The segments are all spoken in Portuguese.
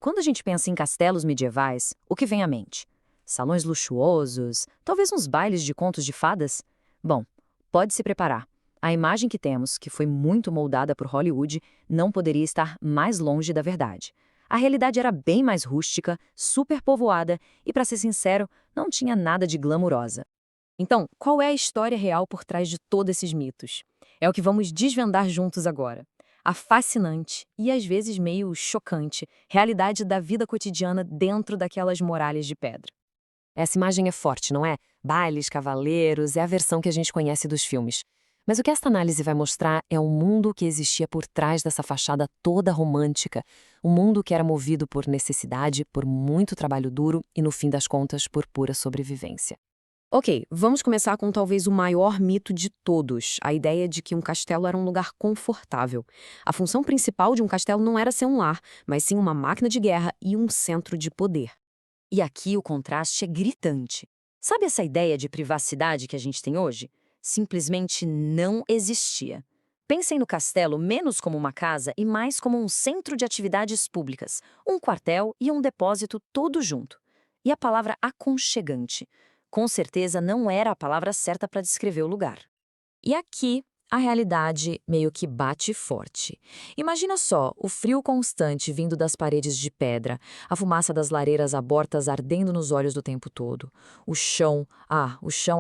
Quando a gente pensa em castelos medievais, o que vem à mente? Salões luxuosos, talvez uns bailes de contos de fadas? Bom, pode se preparar. A imagem que temos, que foi muito moldada por Hollywood, não poderia estar mais longe da verdade. A realidade era bem mais rústica, super povoada e, para ser sincero, não tinha nada de glamurosa. Então, qual é a história real por trás de todos esses mitos? É o que vamos desvendar juntos agora. A fascinante e às vezes meio chocante realidade da vida cotidiana dentro daquelas muralhas de pedra. Essa imagem é forte, não é? Bailes, cavaleiros, é a versão que a gente conhece dos filmes. Mas o que esta análise vai mostrar é o mundo que existia por trás dessa fachada toda romântica, um mundo que era movido por necessidade, por muito trabalho duro e, no fim das contas, por pura sobrevivência. Ok, vamos começar com talvez o maior mito de todos, a ideia de que um castelo era um lugar confortável. A função principal de um castelo não era ser um lar, mas sim uma máquina de guerra e um centro de poder. E aqui o contraste é gritante. Sabe essa ideia de privacidade que a gente tem hoje? Simplesmente não existia. Pensem no castelo menos como uma casa e mais como um centro de atividades públicas, um quartel e um depósito todo junto. E a palavra aconchegante. Com certeza não era a palavra certa para descrever o lugar. E aqui, a realidade meio que bate forte. Imagina só, o frio constante vindo das paredes de pedra, a fumaça das lareiras abortas ardendo nos olhos do tempo todo. O chão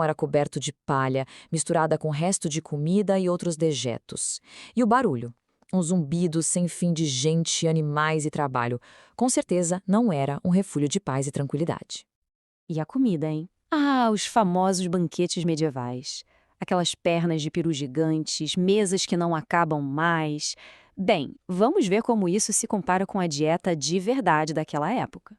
era coberto de palha, misturada com resto de comida e outros dejetos. E o barulho? Um zumbido sem fim de gente, animais e trabalho. Com certeza não era um refúgio de paz e tranquilidade. E a comida, hein? Ah, os famosos banquetes medievais. Aquelas pernas de peru gigantes, mesas que não acabam mais. Bem, vamos ver como isso se compara com a dieta de verdade daquela época.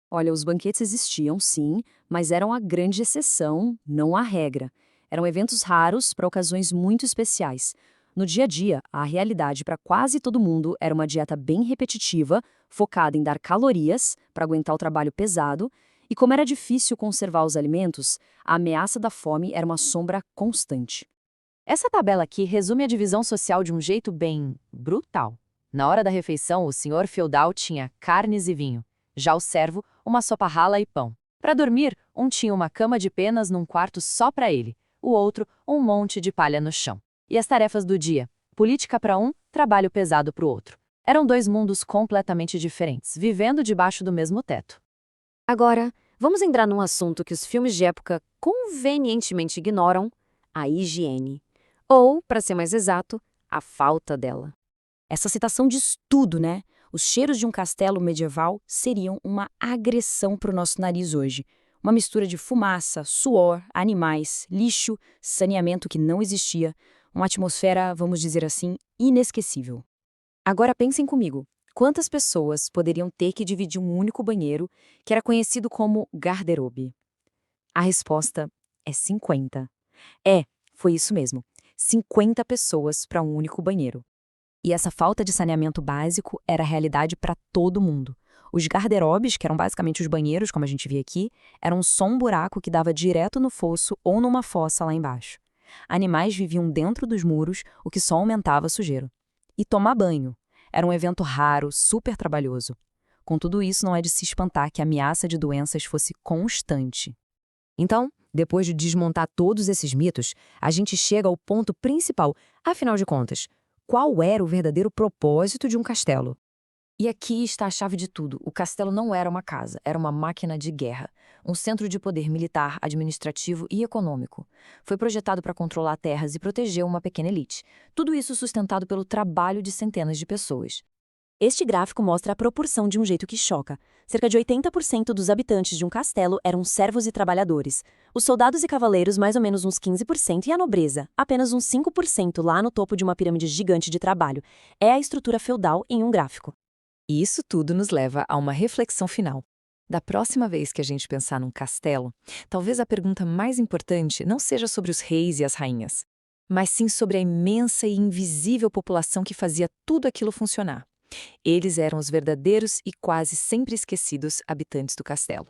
Olha, os banquetes existiam, sim, mas eram a grande exceção, não a regra. Eram eventos raros para ocasiões muito especiais. No dia a dia, a realidade para quase todo mundo era uma dieta bem repetitiva, focada em dar calorias para aguentar o trabalho pesado, e como era difícil conservar os alimentos, a ameaça da fome era uma sombra constante. Essa tabela aqui resume a divisão social de um jeito bem brutal. Na hora da refeição, o senhor feudal tinha carnes e vinho. Já o servo, uma sopa rala e pão. Para dormir, um tinha uma cama de penas num quarto só para ele, o outro, um monte de palha no chão. E as tarefas do dia? Política para um, trabalho pesado para o outro. Eram dois mundos completamente diferentes, vivendo debaixo do mesmo teto. Agora, vamos entrar num assunto que os filmes de época convenientemente ignoram: a higiene. Ou, para ser mais exato, a falta dela. Essa citação diz tudo, né? Os cheiros de um castelo medieval seriam uma agressão para o nosso nariz hoje. Uma mistura de fumaça, suor, animais, lixo, saneamento que não existia. Uma atmosfera, vamos dizer assim, inesquecível. Agora pensem comigo. Quantas pessoas poderiam ter que dividir um único banheiro, que era conhecido como garderobe? A resposta é 50. É, foi isso mesmo. 50 pessoas para um único banheiro. E essa falta de saneamento básico era a realidade para todo mundo. Os garderobes, que eram basicamente os banheiros, como a gente vê aqui, eram só um buraco que dava direto no fosso ou numa fossa lá embaixo. Animais viviam dentro dos muros, o que só aumentava a sujeira. E tomar banho era um evento raro, super trabalhoso. Com tudo isso, não é de se espantar que a ameaça de doenças fosse constante. Então, depois de desmontar todos esses mitos, a gente chega ao ponto principal. Afinal de contas, qual era o verdadeiro propósito de um castelo? E aqui está a chave de tudo. O castelo não era uma casa, era uma máquina de guerra, um centro de poder militar, administrativo e econômico. Foi projetado para controlar terras e proteger uma pequena elite. Tudo isso sustentado pelo trabalho de centenas de pessoas. Este gráfico mostra a proporção de um jeito que choca. Cerca de 80% dos habitantes de um castelo eram servos e trabalhadores. Os soldados e cavaleiros, mais ou menos uns 15%, e a nobreza, apenas uns 5% lá no topo de uma pirâmide gigante de trabalho. É a estrutura feudal em um gráfico. E isso tudo nos leva a uma reflexão final. Da próxima vez que a gente pensar num castelo, talvez a pergunta mais importante não seja sobre os reis e as rainhas, mas sim sobre a imensa e invisível população que fazia tudo aquilo funcionar. Eles eram os verdadeiros e quase sempre esquecidos habitantes do castelo.